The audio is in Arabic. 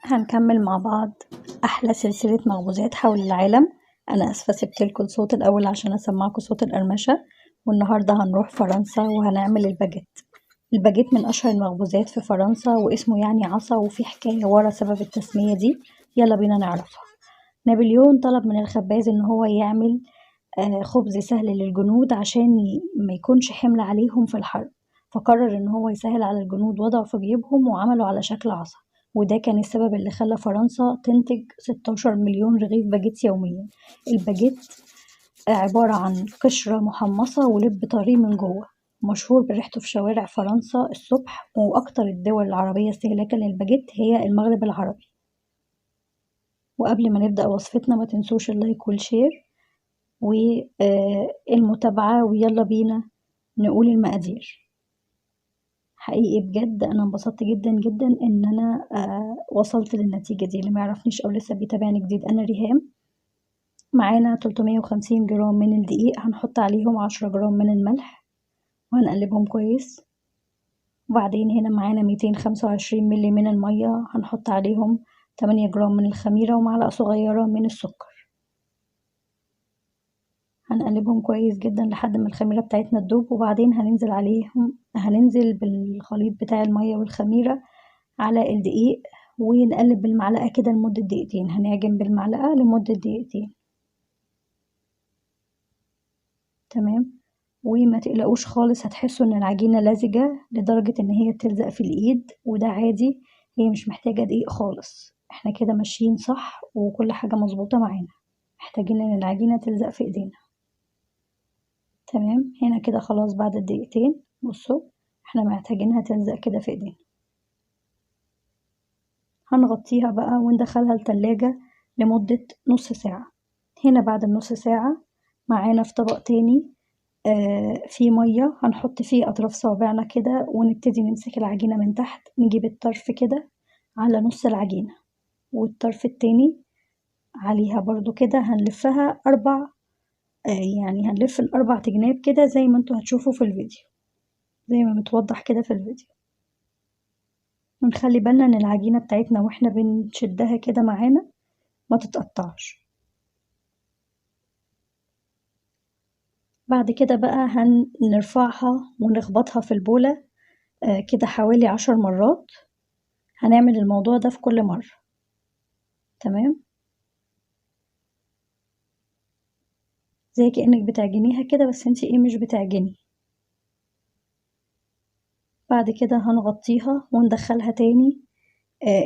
هنكمل مع بعض أحلى سلسلة مخبوزات حول العالم. أنا آسفة سبتلكوا الصوت الأول عشان أسمعكوا صوت القرمشة. والنهاردة هنروح فرنسا وهنعمل الباجيت. الباجيت من أشهر المخبوزات في فرنسا واسمه يعني عصا، وفي حكاية ورا سبب التسمية دي، يلا بينا نعرفها. نابليون طلب من الخباز إن هو يعمل خبز سهل للجنود عشان ما يكونش حمل عليهم في الحرب، فقرر إن هو يسهل على الجنود وضعه في جيوبهم وعمله على شكل عصا، وده كان السبب اللي خلى فرنسا تنتج 16 مليون رغيف باجيت يوميا. الباجيت عبارة عن قشرة محمصة ولب طري من جوه، مشهور بريحته في شوارع فرنسا الصبح، وأكتر الدول العربية استهلاكا للباجيت هي المغرب العربي. وقبل ما نبدأ وصفتنا ما تنسوش اللايك والشير والمتابعة، ويلا بينا نقول المقادير. حقيقي بجد أنا انبسطت جدا جدا إن أنا وصلت للنتيجة دي. اللي معرفنيش أو لسه بيتابعني جديد، أنا ريهام. معانا 350 جرام من الدقيق، هنحط عليهم 10 جرام من الملح وهنقلبهم كويس. وبعدين هنا معانا 225 ملي من المية، هنحط عليهم 8 جرام من الخميرة ومعلقة صغيرة من السكر. هنقلبهم كويس جدا لحد ما الخميرة بتاعتنا تدوب، وبعدين هننزل بالخليط بتاع المية والخميرة على الدقيق ونقلب بالمعلقة كده لمدة دقيقتين. هنعجن بالمعلقة لمدة دقيقتين. تمام. وما تقلقوش خالص، هتحسوا ان العجينة لزجة لدرجة ان هي تلزق في الايد، وده عادي، هي مش محتاجة دقيق خالص. احنا كده ماشيين صح وكل حاجة مظبوطة معانا، محتاجين ان العجينة تلزق في ايدينا. تمام. هنا كده خلاص بعد الدقيقتين، بصوا احنا محتاجينها تلزق كده في ايدينا. هنغطيها بقى وندخلها التلاجة لمدة نص ساعة. هنا بعد النص ساعة معانا في طبق تاني فيه مية، هنحط فيه أطراف صوابعنا كده ونبتدي نمسك العجينة من تحت، نجيب الطرف كده على نص العجينة والطرف التاني عليها برضو كده، هنلفها يعني هنلف الأربع تجناب كده زي ما انتوا هتشوفوا في الفيديو، زي ما متوضح كده في الفيديو. ونخلي بالنا ان العجينة بتاعتنا واحنا بنشدها كده معانا ما تتقطعش. بعد كده بقى هنرفعها ونخبطها في البولة كده حوالي 10 مرات. هنعمل الموضوع ده في كل مرة. تمام. زي كأنك بتعجنيها كده، بس انتي مش بتعجني. بعد كده هنغطيها وندخلها تاني